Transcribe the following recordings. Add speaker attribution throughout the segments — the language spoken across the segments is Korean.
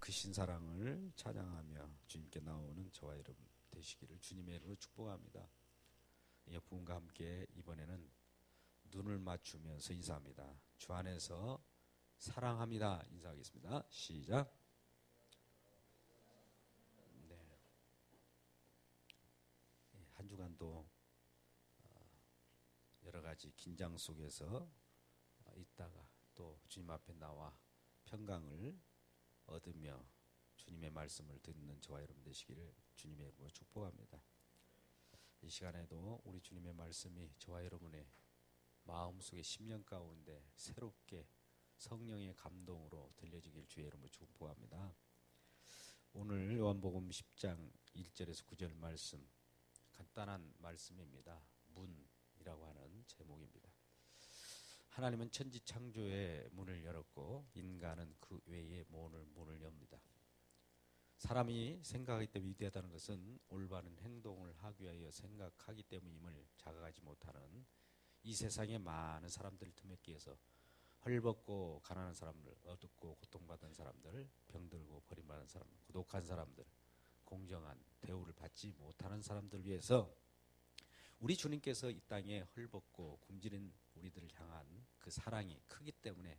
Speaker 1: 크신 사랑을 찬양하며 주님께 나오는 저와 여러분 되시기를 주님의 이름으로 축복합니다. 옆분과 함께 이번에는 눈을 맞추면서 인사합니다. 주 안에서 사랑합니다. 인사하겠습니다. 시작. 네. 한 주간도 여러 가지 긴장 속에서 있다가 또 주님 앞에 나와 평강을 얻으며 주님의 말씀을 듣는 저와 여러분 되시기를 주님의 이름으로 축복합니다. 이 시간에도 우리 주님의 말씀이 저와 여러분의 마음속의 심령 가운데 새롭게 성령의 감동으로 들려지길 주의 이름으로 축복합니다. 오늘 요한복음 10장 1절에서 9절 말씀, 간단한 말씀입니다. 문이라고 하는 제목입니다. 하나님은 천지 창조의 문을 열었고 인간은 그 외에 문을 엽니다. 사람이 생각하기 때문에 위대하다는 것은 올바른 행동을 하기 위하여 생각하기 때문임을 자각하지 못하는 이 세상의 많은 사람들 틈에 끼어서 헐벗고 가난한 사람들, 어둡고 고통받은 사람들, 병들고 버림받은 사람들, 고독한 사람들, 공정한 대우를 받지 못하는 사람들 위해서 우리 주님께서 이 땅에 헐벗고 굶주린 우리들을 향한 그 사랑이 크기 때문에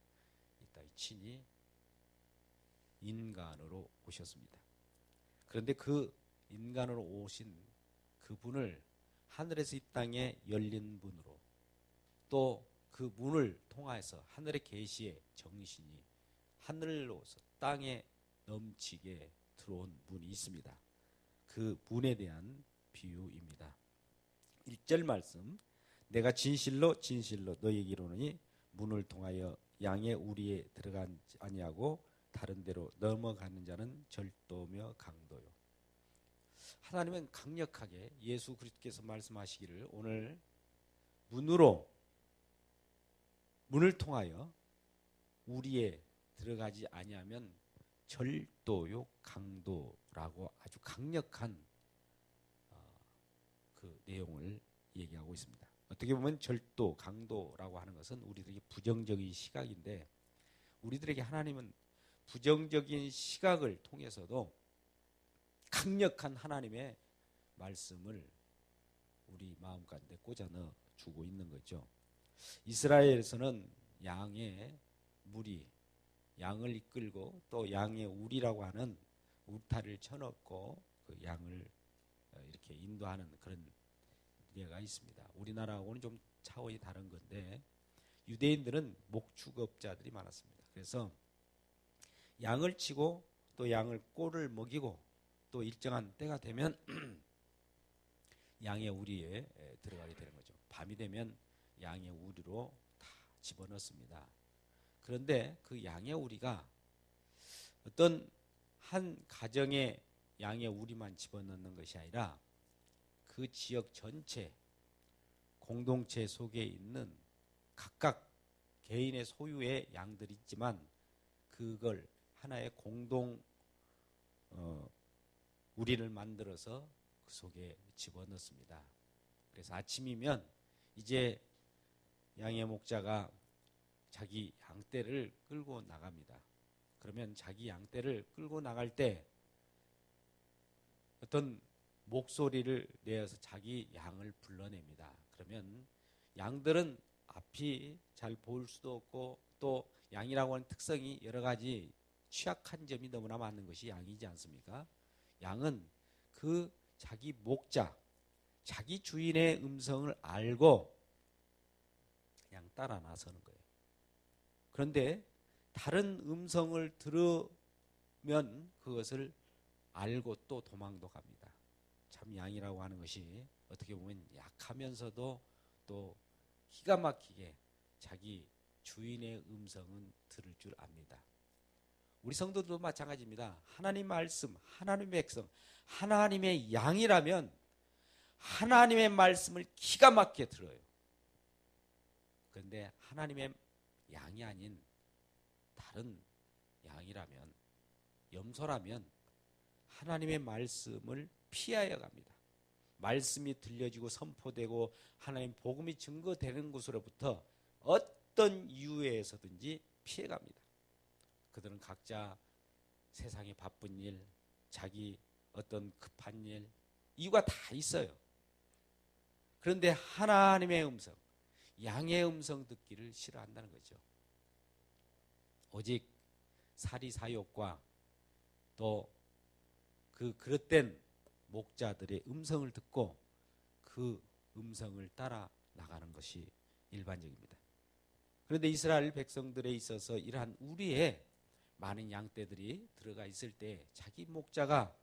Speaker 1: 이 땅에 친히 인간으로 오셨습니다. 그런데 그 인간으로 오신 그분을 하늘에서 이 땅에 열린 분으로 또 그 문을 통해서 하늘의 계시의 정신이 하늘로서 땅에 넘치게 들어온 문이 있습니다. 그 문에 대한 비유입니다. 1절 말씀, 내가 진실로 진실로 너희에게 이르노니 문을 통하여 양의 우리에 들어가지 아니하고 다른 데로 넘어가는 자는 절도며 강도요. 하나님은 강력하게 예수 그리스도께서 말씀하시기를 오늘 문을 통하여 우리에 들어가지 아니하면 절도요 강도라고 아주 강력한 그 내용을 얘기하고 있습니다. 어떻게 보면 절도, 강도라고 하는 것은 우리들에게 부정적인 시각인데 우리들에게 하나님은 부정적인 시각을 통해서도 강력한 하나님의 말씀을 우리 마음 가운데 꽂아 넣어 주고 있는 거죠. 이스라엘에서는 양의 무리, 양을 이끌고 또 양의 우리라고 하는 울타리를 쳐놓고 그 양을 이렇게 인도하는 그런 예가 있습니다. 우리나라하고는 좀 차원이 다른 건데 유대인들은 목축업자들이 많았습니다. 그래서 양을 치고 또 양을 꼴을 먹이고 또 일정한 때가 되면 양의 우리에 들어가게 되는 거죠. 밤이 되면 양의 우리로 다 집어넣습니다. 그런데 그 양의 우리가 어떤 한 가정의 양의 우리만 집어넣는 것이 아니라 그 지역 전체 공동체 속에 있는 각각 개인의 소유의 양들이 있지만 그걸 하나의 공동 우리를 만들어서 그 속에 집어넣습니다. 그래서 아침이면 이제 양의 목자가 자기 양떼를 끌고 나갑니다. 그러면 자기 양떼를 끌고 나갈 때 어떤 목소리를 내어서 자기 양을 불러냅니다. 그러면 양들은 앞이 잘 보일 수도 없고 또 양이라고 하는 특성이 여러 가지 취약한 점이 너무나 많은 것이 양이지 않습니까? 양은 그 자기 목자, 자기 주인의 음성을 알고 그냥 따라 나서는 거예요. 그런데 다른 음성을 들으면 그것을 알고 또 도망도 갑니다. 참 양이라고 하는 것이 어떻게 보면 약하면서도 또 기가 막히게 자기 주인의 음성은 들을 줄 압니다. 우리 성도들도 마찬가지입니다. 하나님 말씀, 하나님의 백성, 하나님의 양이라면 하나님의 말씀을 기가 막히게 들어요. 그런데 하나님의 양이 아닌 다른 양이라면, 염소라면 하나님의 말씀을 피하여 갑니다. 말씀이 들려지고 선포되고 하나님 복음이 증거되는 곳으로부터 어떤 이유에서든지 피해갑니다. 그들은 각자 세상의 바쁜 일, 자기 어떤 급한 일, 이유가 다 있어요. 그런데 하나님의 음성, 양의 음성 듣기를 싫어한다는 거죠. 오직 사리사욕과 또 그 그릇된 목자들의 음성을 듣고 그 음성을 따라 나가는 것이 일반적입니다. 그런데 이스라엘 백성들에 있어서 이러한 우리의 많은 양떼들이 들어가 있을 때 자기 목자가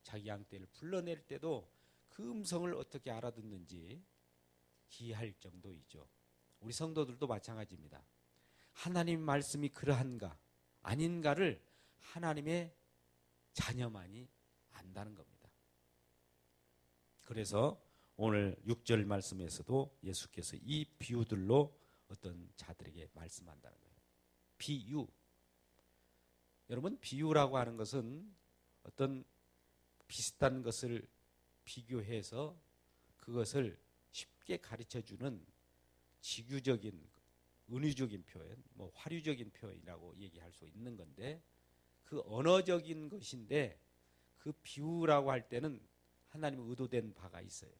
Speaker 1: 자기 양떼를 불러낼 때도 그 음성을 어떻게 알아듣는지 기이할 정도이죠. 우리 성도들도 마찬가지입니다. 하나님 말씀이 그러한가 아닌가를 하나님의 자녀만이 안다는 겁니다. 그래서 오늘 6절 말씀에서도 예수께서 이 비유들로 어떤 자들에게 말씀한다는 거예요. 비유. 여러분, 비유라고 하는 것은 어떤 비슷한 것을 비교해서 그것을 쉽게 가르쳐주는 지규적인, 은유적인 표현, 화류적인 표현이라고 얘기할 수 있는 건데, 그 언어적인 것인데 그 비유라고 할 때는 하나님의 의도된 바가 있어요.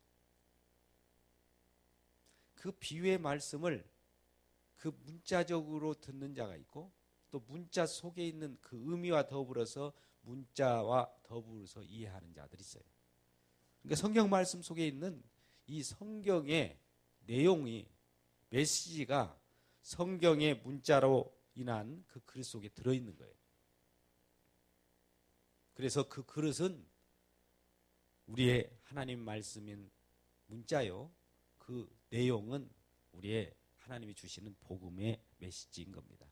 Speaker 1: 그 비유의 말씀을 그 문자적으로 듣는 자가 있고 또 문자 속에 있는 그 의미와 더불어서 문자와 더불어서 이해하는 자들이 있어요. 그러니까 성경 말씀 속에 있는 이 성경의 내용이, 메시지가 성경의 문자로 인한 그 그릇 속에 들어있는 거예요. 그래서 그 그릇은 우리의 하나님 말씀인 문자요, 그 내용은 우리의 하나님이 주시는 복음의 메시지인 겁니다.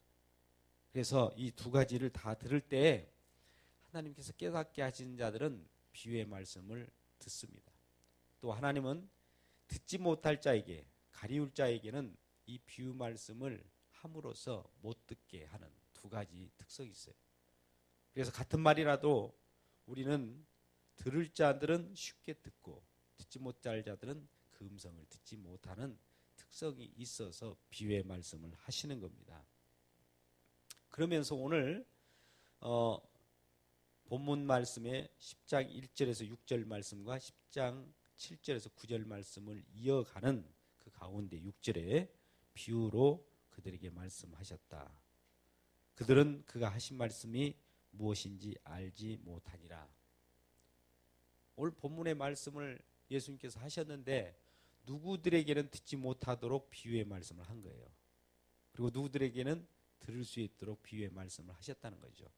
Speaker 1: 그래서 이 두 가지를 다 들을 때 하나님께서 깨닫게 하신 자들은 비유의 말씀을 듣습니다. 또 하나님은 듣지 못할 자에게, 가리울 자에게는 이 비유 말씀을 함으로써 못 듣게 하는 두 가지 특성이 있어요. 그래서 같은 말이라도 우리는 들을 자들은 쉽게 듣고 듣지 못할 자들은 그 음성을 듣지 못하는 특성이 있어서 비유의 말씀을 하시는 겁니다. 그러면서 오늘 본문 말씀의 10장 1절에서 6절 말씀과 10장 7절에서 9절 말씀을 이어가는 그 가운데 6절에 비유로 그들에게 말씀하셨다. 그들은 그가 하신 말씀이 무엇인지 알지 못하니라. 오늘 본문의 말씀을 예수님께서 하셨는데 누구들에게는 듣지 못하도록 비유의 말씀을 한 거예요. 그리고 누구들에게는 들을 수 있도록 비유의 말씀을 하셨다는 거죠.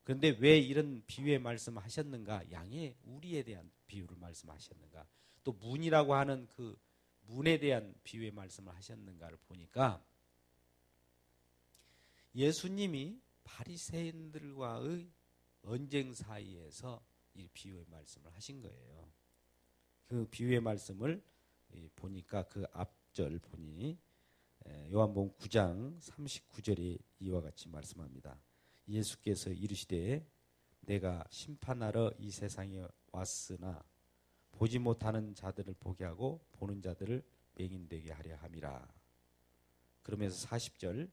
Speaker 1: 그런데 왜 이런 비유의 말씀을 하셨는가? 양의 우리에 대한 비유를 말씀하셨는가? 또 문이라고 하는 그 문에 대한 비유의 말씀을 하셨는가를 보니까 예수님이 바리새인들과의 언쟁 사이에서 이 비유의 말씀을 하신 거예요. 그 비유의 말씀을 보니까 그 앞절 보니 요한복음 9장 39절에 이와 같이 말씀합니다. 예수께서 이르시되 내가 심판하러 이 세상에 왔으나 보지 못하는 자들을 보게 하고 보는 자들을 맹인되게 하려 함이라. 그러면서 40절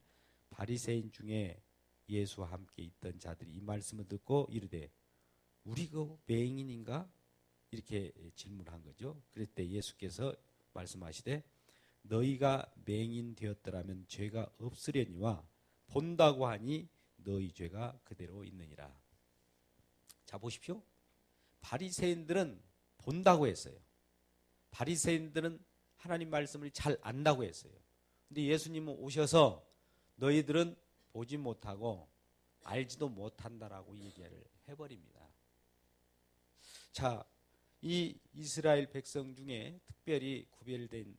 Speaker 1: 바리새인 중에 예수와 함께 있던 자들이 이 말씀을 듣고 이르되 우리가 맹인인가? 이렇게 질문한 거죠. 그럴 때 예수께서 말씀하시되 너희가 맹인 되었더라면 죄가 없으려니와 본다고 하니 너희 죄가 그대로 있느니라. 자, 보십시오. 바리새인들은 본다고 했어요. 바리새인들은 하나님 말씀을 잘 안다고 했어요. 근데 예수님은 오셔서 너희들은 보지 못하고 알지도 못한다라고 얘기를 해버립니다. 자, 이 이스라엘 백성 중에 특별히 구별된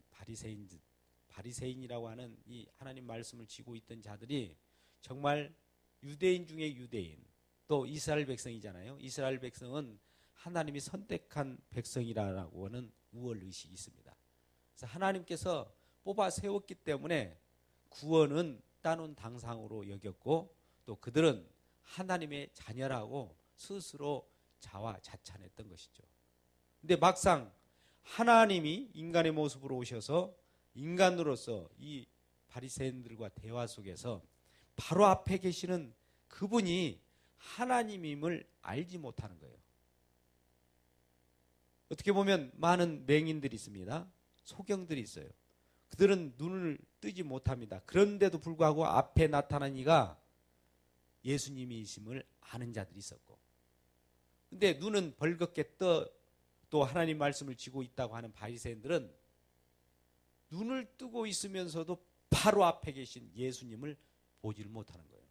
Speaker 1: 바리새인이라고 하는 이 하나님 말씀을 지고 있던 자들이 정말 유대인 중에 유대인, 또 이스라엘 백성이잖아요. 이스라엘 백성은 하나님이 선택한 백성이라고 하는 우월의식이 있습니다. 그래서 하나님께서 뽑아 세웠기 때문에 구원은 따놓은 당상으로 여겼고 또 그들은 하나님의 자녀라고 스스로 자화자찬했던 것이죠. 근데 막상 하나님이 인간의 모습으로 오셔서 인간으로서 이 바리새인들과 대화 속에서 바로 앞에 계시는 그분이 하나님임을 알지 못하는 거예요. 어떻게 보면 많은 맹인들이 있습니다. 소경들이 있어요. 그들은 눈을 뜨지 못합니다. 그런데도 불구하고 앞에 나타난 이가 예수님이심을 아는 자들이 있었고, 근데 눈은 벌겋게 또 하나님 말씀을 쥐고 있다고 하는 바리새인들은 눈을 뜨고 있으면서도 바로 앞에 계신 예수님을 보지를 못하는 거예요.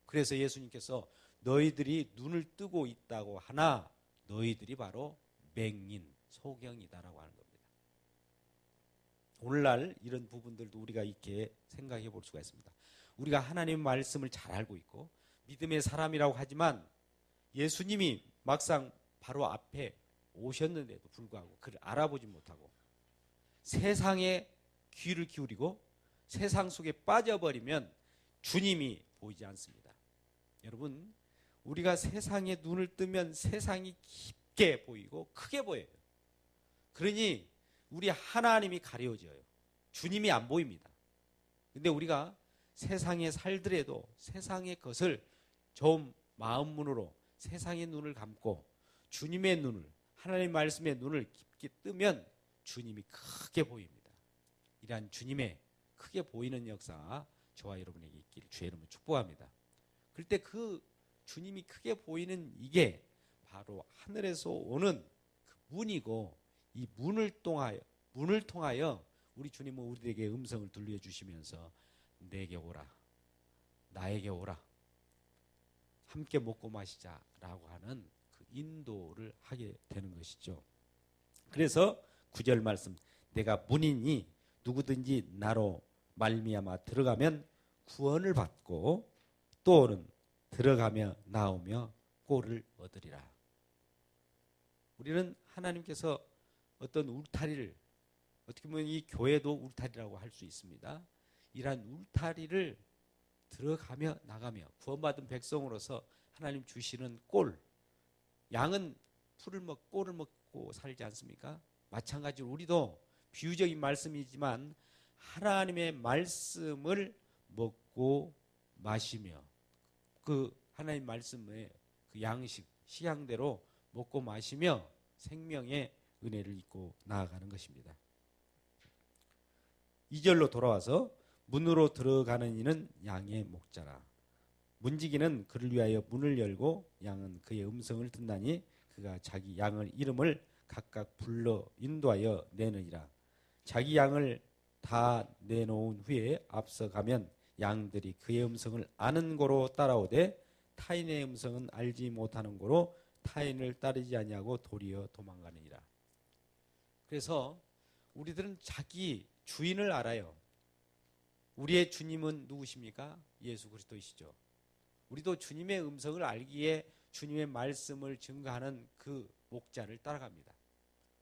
Speaker 1: 그래서 예수님께서 너희들이 눈을 뜨고 있다고 하나 너희들이 바로 맹인, 소경이다라고 하는 겁니다. 오늘날 이런 부분들도 우리가 이렇게 생각해 볼 수가 있습니다. 우리가 하나님의 말씀을 잘 알고 있고 믿음의 사람이라고 하지만 예수님이 막상 바로 앞에 오셨는데도 불구하고 그를 알아보지 못하고 세상에 귀를 기울이고 세상 속에 빠져버리면 주님이 보이지 않습니다. 여러분, 우리가 세상에 눈을 뜨면 세상이 깊게 보이고 크게 보여요. 그러니 우리 하나님이 가려져요. 주님이 안 보입니다. 근데 우리가 세상에 살더라도 세상의 것을 좀 마음 문으로 세상의 눈을 감고 주님의 눈을, 하나님의 말씀의 눈을 깊게 뜨면 주님이 크게 보입니다. 이러한 주님의 크게 보이는 역사 저와 여러분에게 있기를 주의 이름으로 축복합니다. 그럴 때 그 주님이 크게 보이는 이게 바로 하늘에서 오는 그 문이고, 이 문을 통하여 우리 주님은 우리에게 음성을 들려주시면서 내게 오라, 나에게 오라, 함께 먹고 마시자라고 하는 그 인도를 하게 되는 것이죠. 그래서 9절 말씀, 내가 문이니 누구든지 나로 말미암아 들어가면 구원을 받고 또는 들어가며 나오며 꼴을 얻으리라. 우리는 하나님께서 어떤 울타리를, 어떻게 보면 이 교회도 울타리라고 할 수 있습니다. 이러한 울타리를 들어가며 나가며 구원받은 백성으로서 하나님 주시는 꼴, 양은 풀을 먹고 꼴을 먹고 살지 않습니까? 마찬가지로 우리도 비유적인 말씀이지만 하나님의 말씀을 먹고 마시며 그 하나님 말씀의 그 양식, 식양대로 먹고 마시며 생명의 은혜를 입고 나아가는 것입니다. 2절로 돌아와서 문으로 들어가는 이는 양의 목자라. 문지기는 그를 위하여 문을 열고 양은 그의 음성을 듣나니 그가 자기 양을 이름을 각각 불러 인도하여 내느니라. 자기 양을 다 내놓은 후에 앞서가면 양들이 그의 음성을 아는 고로 따라오되 타인의 음성은 알지 못하는 고로 타인을 따르지 아니하고 도리어 도망가느니라. 그래서 우리들은 자기 주인을 알아요. 우리의 주님은 누구십니까? 예수 그리스도이시죠. 우리도 주님의 음성을 알기에 주님의 말씀을 증거하는 그 목자를 따라갑니다.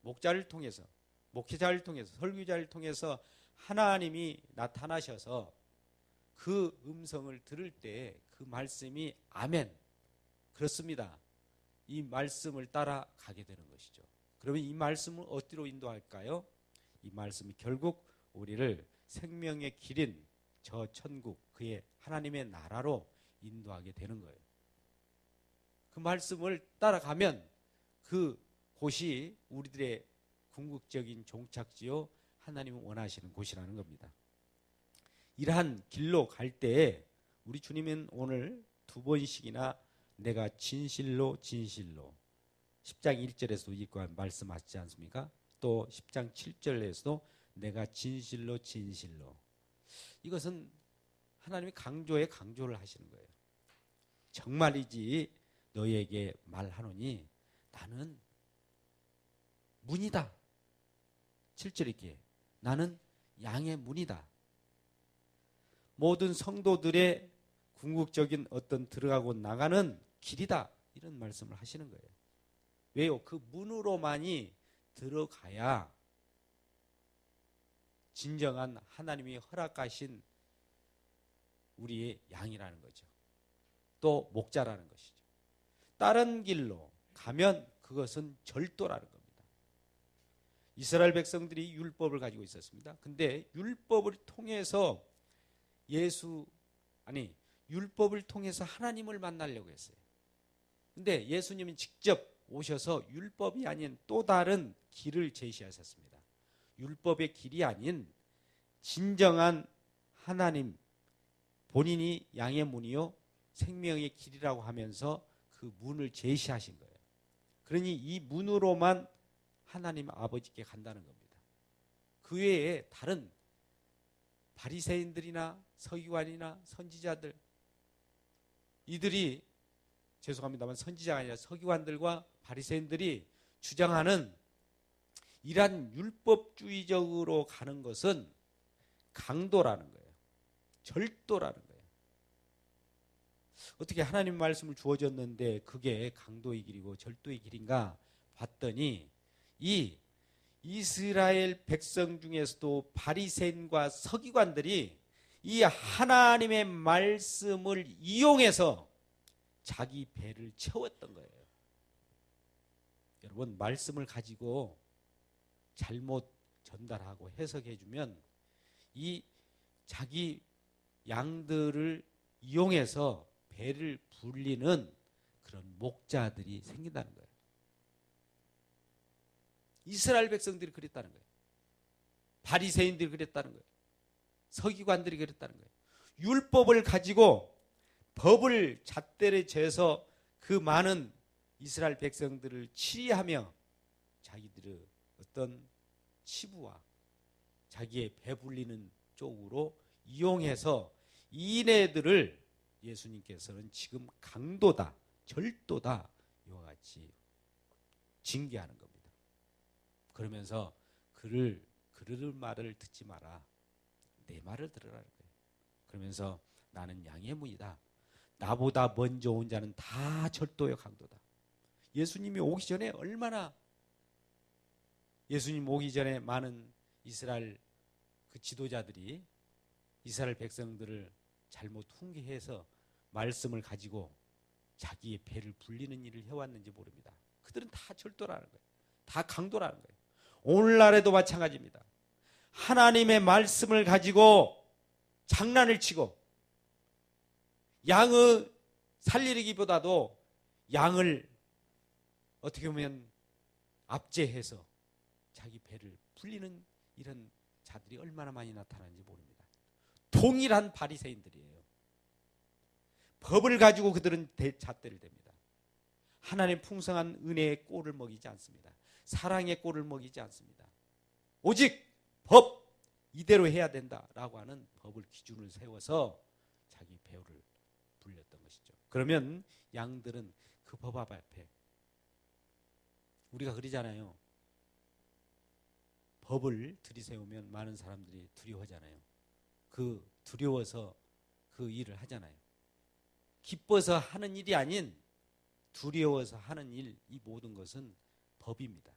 Speaker 1: 목자를 통해서, 목회자를 통해서, 설교자를 통해서 하나님이 나타나셔서 그 음성을 들을 때 그 말씀이 아멘, 그렇습니다, 이 말씀을 따라가게 되는 것이죠. 그러면 이 말씀을 어디로 인도할까요? 이 말씀이 결국 우리를 생명의 길인 저 천국, 그의 하나님의 나라로 인도하게 되는 거예요. 그 말씀을 따라가면 그 곳이 우리들의 궁극적인 종착지요, 하나님이 원하시는 곳이라는 겁니다. 이러한 길로 갈 때에 우리 주님은 오늘 2번씩이나 내가 진실로 진실로 10장 1절에서도 이과 말씀하시지 않습니까? 또 10장 7절에서도 내가 진실로 진실로, 이것은 하나님이 강조를 하시는 거예요. 정말이지 너희에게 말하노니 나는 문이다. 7절 있게 나는 양의 문이다. 모든 성도들의 궁극적인 어떤 들어가고 나가는 길이다, 이런 말씀을 하시는 거예요. 왜요? 그 문으로만이 들어가야 진정한 하나님이 허락하신 우리의 양이라는 거죠. 또 목자라는 것이죠. 다른 길로 가면 그것은 절도라는 겁니다. 이스라엘 백성들이 율법을 가지고 있었습니다. 근데 율법을 통해서 율법을 통해서 하나님을 만나려고 했어요. 근데 예수님은 직접 오셔서 율법이 아닌 또 다른 길을 제시하셨습니다. 율법의 길이 아닌 진정한 하나님, 본인이 양의 문이요 생명의 길이라고 하면서 그 문을 제시하신 거예요. 그러니 이 문으로만 하나님 아버지께 간다는 겁니다. 그 외에 다른 바리새인들이나 서기관이나 선지자들, 이들이, 죄송합니다만 선지자가 아니라 서기관들과 바리새인들이 주장하는 이러한 율법주의적으로 가는 것은 강도라는 거예요. 절도라는 거예요. 어떻게 하나님 말씀을 주어졌는데 그게 강도의 길이고 절도의 길인가 봤더니 이 이스라엘 백성 중에서도 바리새인과 서기관들이 이 하나님의 말씀을 이용해서 자기 배를 채웠던 거예요. 여러분, 말씀을 가지고 잘못 전달하고 해석해주면 이 자기 양들을 이용해서 배를 불리는 그런 목자들이 생긴다는 거예요. 이스라엘 백성들이 그랬다는 거예요. 바리새인들이 그랬다는 거예요. 서기관들이 그랬다는 거예요. 율법을 가지고 법을 잣대에 재서 그 많은 이스라엘 백성들을 치리하며 자기들의 어떤 치부와 자기의 배불리는 쪽으로 이용해서 이네들을 예수님께서는 지금 강도다, 절도다 이와 같이 징계하는 겁니다. 그러면서 그를 말을 듣지 마라, 내 말을 들으라는 거예요. 그러면서 나는 양의 문이다. 나보다 먼저 온 자는 다 절도요 강도다. 예수님이 오기 전에 예수님 오기 전에 많은 이스라엘 그 지도자들이 이스라엘 백성들을 잘못 훈계해서 말씀을 가지고 자기의 배를 불리는 일을 해왔는지 모릅니다. 그들은 다 절도라는 거예요. 다 강도라는 거예요. 오늘날에도 마찬가지입니다. 하나님의 말씀을 가지고 장난을 치고 양을 살리기보다도 양을 어떻게 보면 압제해서 자기 배를 불리는 이런 자들이 얼마나 많이 나타나는지 모릅니다. 동일한 바리새인들이에요. 법을 가지고 그들은 잣대를 댑니다. 하나님의 풍성한 은혜의 꼴을 먹이지 않습니다. 사랑의 꼴을 먹이지 않습니다. 오직 법 이대로 해야 된다라고 하는 법을 기준을 세워서 자기 배우를 불렸던 것이죠. 그러면 양들은 그 법 앞에, 우리가 그러잖아요. 법을 들이세우면 많은 사람들이 두려워하잖아요. 그 두려워서 그 일을 하잖아요. 기뻐서 하는 일이 아닌 두려워서 하는 일, 이 모든 것은 법입니다.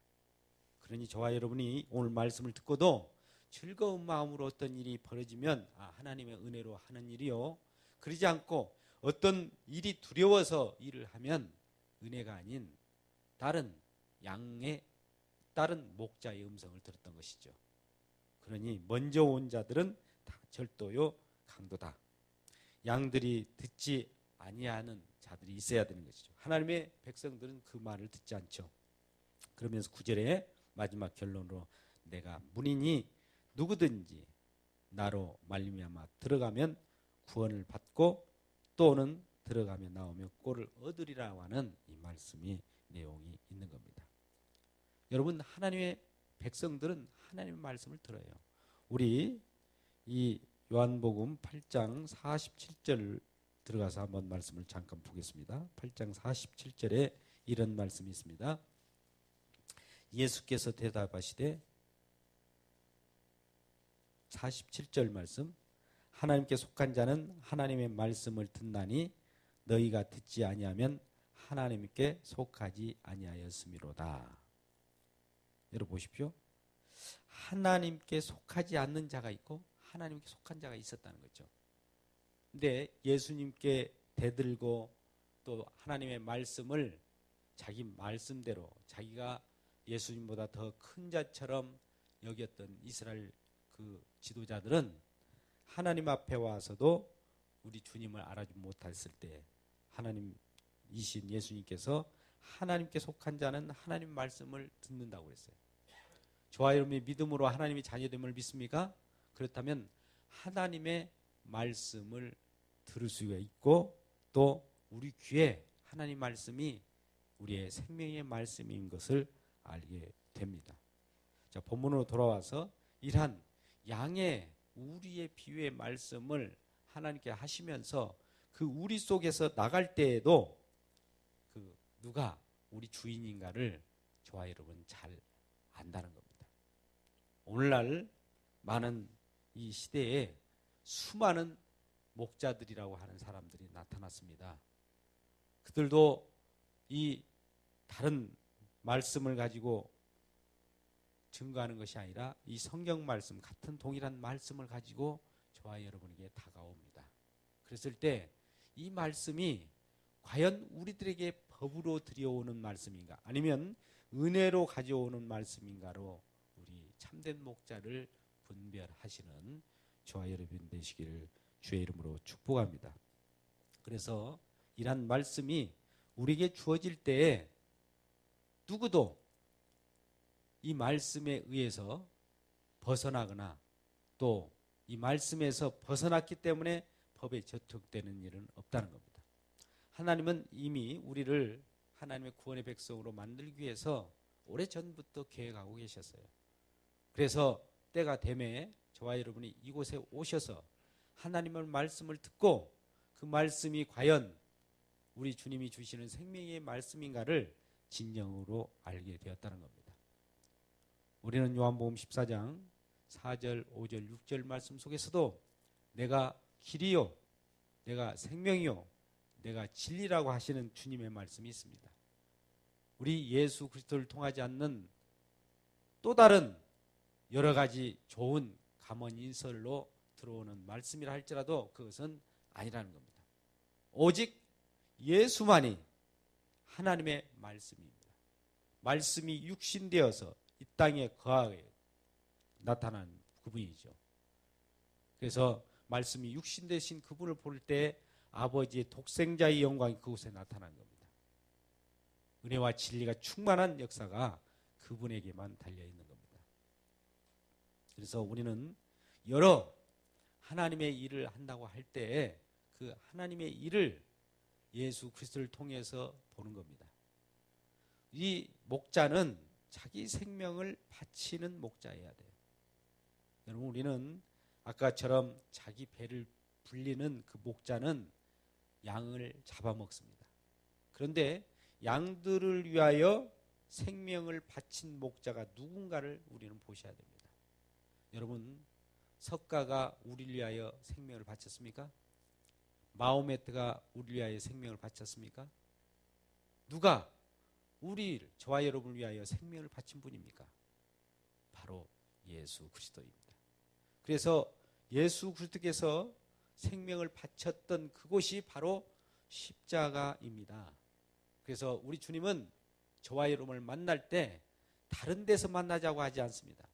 Speaker 1: 그러니 저와 여러분이 오늘 말씀을 듣고도 즐거운 마음으로 어떤 일이 벌어지면 하나님의 은혜로 하는 일이요, 그러지 않고 어떤 일이 두려워서 일을 하면 은혜가 아닌 다른 목자의 음성을 들었던 것이죠. 그러니 먼저 온 자들은 다 절도요 강도다. 양들이 듣지 아니하는 자들이 있어야 되는 것이죠. 하나님의 백성들은 그 말을 듣지 않죠. 그러면서 9절에 마지막 결론으로 내가 문이니 누구든지 나로 말미암아 들어가면 구원을 받고 또는 들어가며 나오며 꼴을 얻으리라고 하는 이 말씀이 내용이 있는 겁니다. 여러분, 하나님의 백성들은 하나님의 말씀을 들어요. 우리 이 요한복음 8장 47절 들어가서 한번 말씀을 잠깐 보겠습니다. 8장 47절에 이런 말씀이 있습니다. 예수께서 대답하시되 47절 말씀, 하나님께 속한 자는 하나님의 말씀을 듣나니 너희가 듣지 아니하면 하나님께 속하지 아니하였음이로다. 여러분 보십시오. 하나님께 속하지 않는 자가 있고 하나님께 속한 자가 있었다는 거죠. 근데 예수님께 대들고 또 하나님의 말씀을 자기 말씀대로 자기가 예수님보다 더 큰 자처럼 여겼던 이스라엘 그 지도자들은 하나님 앞에 와서도 우리 주님을 알아주지 못했을 때 하나님 이신 예수님께서 하나님께 속한 자는 하나님 말씀을 듣는다고 그랬어요. 저와 여러분이 믿음으로 하나님의 자녀됨을 믿습니까? 그렇다면 하나님의 말씀을 들을 수가 있고 또 우리 귀에 하나님 말씀이 우리의 생명의 말씀인 것을 알게 됩니다. 자, 본문으로 돌아와서 이러한 양의 우리의 비유의 말씀을 하나님께 하시면서 그 우리 속에서 나갈 때에도 그 누가 우리 주인인가를 저와 여러분 잘 안다는 겁니다. 오늘날 많은 이 시대에 수많은 목자들이라고 하는 사람들이 나타났습니다. 그들도 이 다른 말씀을 가지고 증거하는 것이 아니라 이 성경 말씀, 같은 동일한 말씀을 가지고 저와 여러분에게 다가옵니다. 그랬을 때 이 말씀이 과연 우리들에게 법으로 들여오는 말씀인가 아니면 은혜로 가져오는 말씀인가로 우리 참된 목자를 분별하시는 저와 여러분 되시기를 주의 이름으로 축복합니다. 그래서 이런 말씀이 우리에게 주어질 때에 누구도 이 말씀에 의해서 벗어나거나 또 이 말씀에서 벗어났기 때문에 법에 저촉되는 일은 없다는 겁니다. 하나님은 이미 우리를 하나님의 구원의 백성으로 만들기 위해서 오래전부터 계획하고 계셨어요. 그래서 때가 되매 저와 여러분이 이곳에 오셔서 하나님의 말씀을 듣고 그 말씀이 과연 우리 주님이 주시는 생명의 말씀인가를 진정으로 알게 되었다는 겁니다. 우리는 요한복음 14장 4절, 5절, 6절 말씀 속에서도 내가 길이요, 내가 생명이요, 내가 진리라고 하시는 주님의 말씀이 있습니다. 우리 예수 그리스도를 통하지 않는 또 다른 여러 가지 좋은 감언인설로 들어오는 말씀이라 할지라도 그것은 아니라는 겁니다. 오직 예수만이 하나님의 말씀입니다. 말씀이 육신되어서 이 땅에 거하게 나타난 그분이죠. 그래서 말씀이 육신되신 그분을 볼 때 아버지의 독생자의 영광이 그곳에 나타난 겁니다. 은혜와 진리가 충만한 역사가 그분에게만 달려있는 겁니다. 그래서 우리는 여러 하나님의 일을 한다고 할 때 그 하나님의 일을 예수 그리스도를 통해서 보는 겁니다. 이 목자는 자기 생명을 바치는 목자여야 돼요. 여러분, 우리는 아까처럼 자기 배를 불리는 그 목자는 양을 잡아먹습니다. 그런데 양들을 위하여 생명을 바친 목자가 누군가를 우리는 보셔야 됩니다. 여러분, 석가가 우리를 위하여 생명을 바쳤습니까? 마호메트가 우리를 위하여 생명을 바쳤습니까? 누가 저와 여러분을 위하여 생명을 바친 분입니까? 바로 예수 그리스도입니다. 그래서 예수 그리스도께서 생명을 바쳤던 그곳이 바로 십자가입니다. 그래서 우리 주님은 저와 여러분을 만날 때 다른 데서 만나자고 하지 않습니다.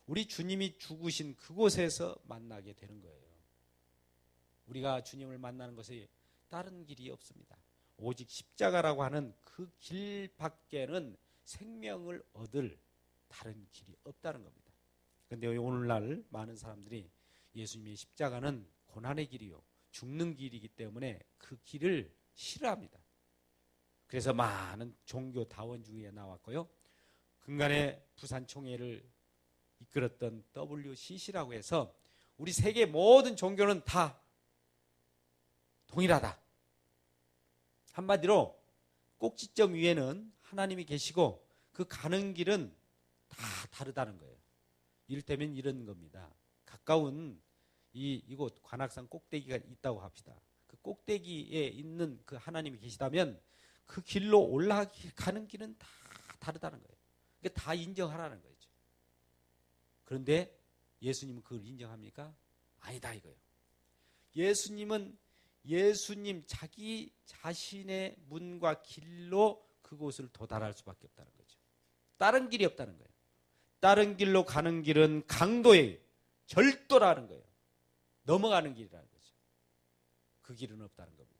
Speaker 1: 우리 주님이 죽으신 그곳에서 만나게 되는 거예요. 우리가 주님을 만나는 것이 다른 길이 없습니다. 오직 십자가라고 하는 그 길밖에는 생명을 얻을 다른 길이 없다는 겁니다. 그런데 오늘날 많은 사람들이 예수님의 십자가는 고난의 길이요, 죽는 길이기 때문에 그 길을 싫어합니다. 그래서 많은 종교 다원주의에 나왔고요. 근간에 부산총회를 이끌었던 WCC라고 해서 우리 세계 모든 종교는 다 동일하다. 한마디로 꼭지점 위에는 하나님이 계시고 그 가는 길은 다 다르다는 거예요. 이를테면 이런 겁니다. 가까운 이곳 관악산 꼭대기가 있다고 합시다. 그 꼭대기에 있는 그 하나님이 계시다면 그 길로 올라가는 길은 다 다르다는 거예요. 그러니까 다 인정하라는 거죠. 그런데 예수님은 그걸 인정합니까? 아니다 이거예요. 예수님 자기 자신의 문과 길로 그곳을 도달할 수밖에 없다는 거죠. 다른 길이 없다는 거예요. 다른 길로 가는 길은 강도예요. 절도라는 거예요. 넘어가는 길이라는 거죠. 그 길은 없다는 겁니다.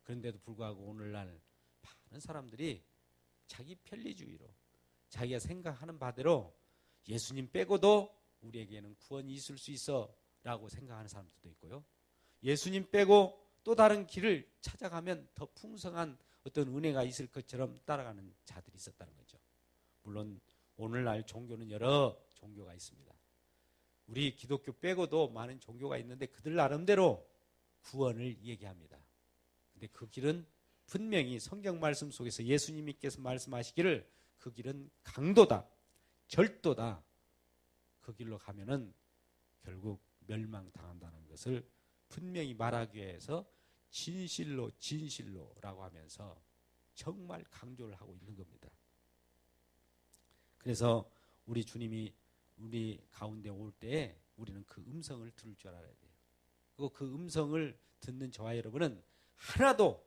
Speaker 1: 그런데도 불구하고 오늘날 많은 사람들이 자기 편리주의로 자기가 생각하는 바대로 예수님 빼고도 우리에게는 구원이 있을 수 있어 라고 생각하는 사람들도 있고요. 예수님 빼고 또 다른 길을 찾아가면 더 풍성한 어떤 은혜가 있을 것처럼 따라가는 자들이 있었다는 거죠. 물론 오늘날 종교는 여러 종교가 있습니다. 우리 기독교 빼고도 많은 종교가 있는데 그들 나름대로 구원을 얘기합니다. 근데 그 길은 분명히 성경 말씀 속에서 예수님께서 말씀하시기를 그 길은 강도다, 절도다. 그 길로 가면은 결국 멸망당한다는 것을 분명히 말하기 위해서 진실로 진실로라고 하면서 정말 강조를 하고 있는 겁니다. 그래서 우리 주님이 우리 가운데 올 때에 우리는 그 음성을 들을 줄 알아야 돼요. 그리고 그 음성을 듣는 저와 여러분은 하나도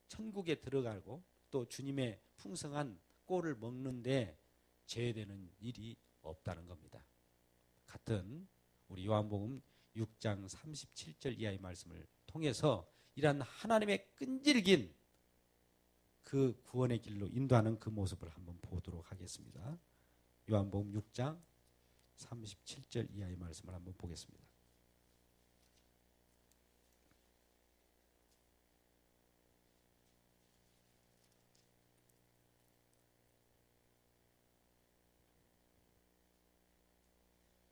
Speaker 1: 천국에 들어가고 또 주님의 풍성한 꼴을 먹는데 제외되는 일이 없다는 겁니다. 같은 우리 요한복음 6장 37절 이하의 말씀을 통해서 이러한 하나님의 끈질긴 그 구원의 길로 인도하는 그 모습을 한번 보도록 하겠습니다. 요한복음 6장 37절 이하의 말씀을 한번 보겠습니다.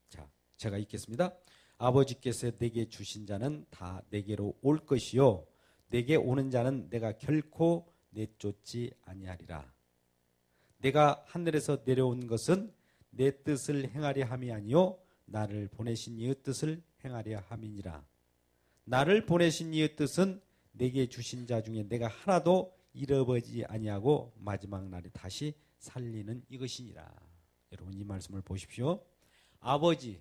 Speaker 1: 자, 제가 읽겠습니다. 아버지께서 내게 주신 자는 다 내게로 올 것이요 내게 오는 자는 내가 결코 내쫓지 아니하리라. 내가 하늘에서 내려온 것은 내 뜻을 행하려 함이 아니요 나를 보내신 이의 뜻을 행하려 함이니라. 나를 보내신 이의 뜻은 내게 주신 자 중에 내가 하나도 잃어버리지 아니하고 마지막 날에 다시 살리는 이것이니라. 여러분 이 말씀을 보십시오. 아버지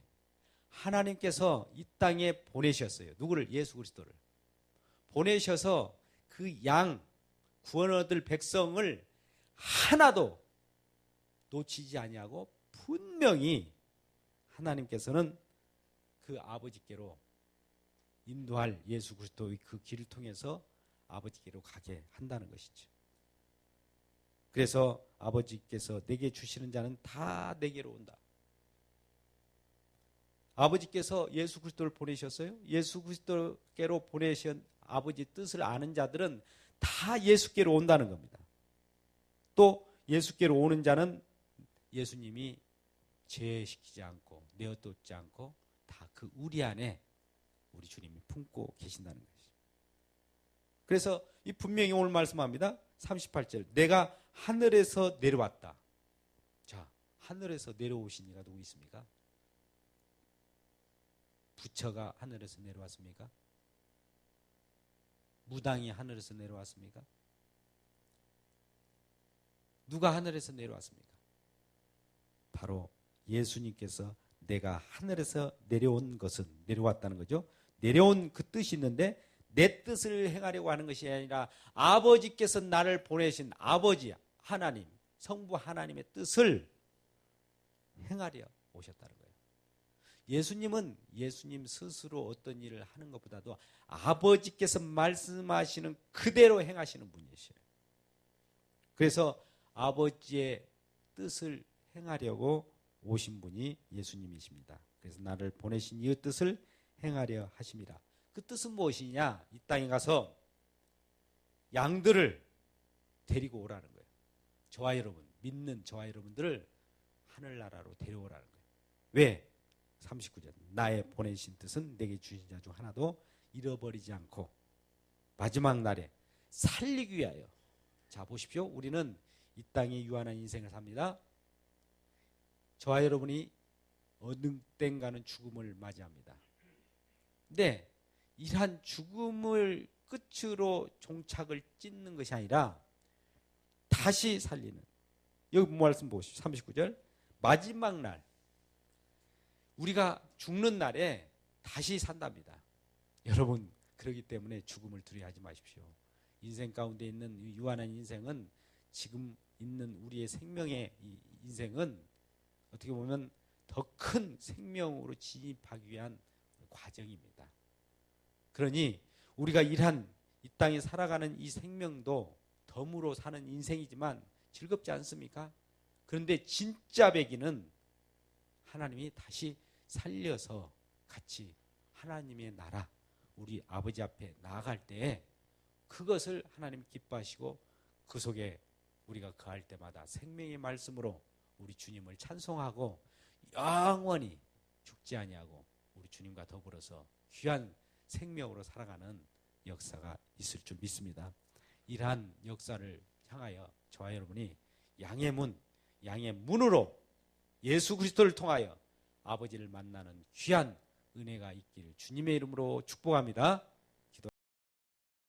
Speaker 1: 하나님께서 이 땅에 보내셨어요. 누구를? 예수 그리스도를 보내셔서 그 양 구원 얻을 백성을 하나도 놓치지 아니하고 분명히 하나님께서는 그 아버지께로 인도할 예수 그리스도의 그 길을 통해서 아버지께로 가게 한다는 것이죠. 그래서 아버지께서 내게 주시는 자는 다 내게로 온다. 아버지께서 예수 그리스도를 보내셨어요. 예수 그리스도께로 보내신 아버지 뜻을 아는 자들은 다 예수께로 온다는 겁니다. 또 예수께로 오는 자는 예수님이 제외시키지 않고 내어놓지 않고 다 그 우리 안에 우리 주님이 품고 계신다는 것이죠. 그래서 이 분명히 오늘 말씀합니다. 38절 내가 하늘에서 내려왔다. 자, 하늘에서 내려오신 이가 누구 있습니까? 부처가 하늘에서 내려왔습니까? 무당이 하늘에서 내려왔습니까? 누가 하늘에서 내려왔습니까? 바로 예수님께서 내가 하늘에서 내려온 것은 내려왔다는 거죠. 내려온 그 뜻이 있는데 내 뜻을 행하려고 하는 것이 아니라 아버지께서 나를 보내신 아버지 하나님, 성부 하나님의 뜻을 행하려 오셨다는 거예요. 예수님은 예수님 스스로 어떤 일을 하는 것보다도 아버지께서 말씀하시는 그대로 행하시는 분이시에요. 그래서 아버지의 뜻을 행하려고 오신 분이 예수님이십니다. 그래서 나를 보내신 이 뜻을 행하려 하심이라. 그 뜻은 무엇이냐? 이 땅에 가서 양들을 데리고 오라는 거예요. 저와 여러분, 믿는 저와 여러분들을 하늘나라로 데려오라는 거예요. 왜? 39절 나의 보내신 뜻은 내게 주신 자 중 하나도 잃어버리지 않고 마지막 날에 살리기 위하여. 자 보십시오. 우리는 이 땅에 유한한 인생을 삽니다. 저와 여러분이 어느 땐가는 죽음을 맞이합니다. 근데 이러한 죽음을 끝으로 종착을 찢는 것이 아니라 다시 살리는, 여기 말씀 보십시오. 39절 마지막 날 우리가 죽는 날에 다시 산답니다. 여러분 그렇기 때문에 죽음을 두려워하지 마십시오. 인생 가운데 있는 유한한 인생은 지금 있는 우리의 생명의 이 인생은 어떻게 보면 더 큰 생명으로 진입하기 위한 과정입니다. 그러니 우리가 이러한 이 땅에 살아가는 이 생명도 덤으로 사는 인생이지만 즐겁지 않습니까? 그런데 진짜 배기는 하나님이 다시 살려서 같이 하나님의 나라, 우리 아버지 앞에 나아갈 때에 그것을 하나님 기뻐하시고 그 속에 우리가 거할 때마다 생명의 말씀으로 우리 주님을 찬송하고 영원히 죽지 아니하고 우리 주님과 더불어서 귀한 생명으로 살아가는 역사가 있을 줄 믿습니다. 이러한 역사를 향하여 저와 여러분이 양의 문으로 예수 그리스도를 통하여 아버지를 만나는 귀한 은혜가 있기를 주님의 이름으로 축복합니다.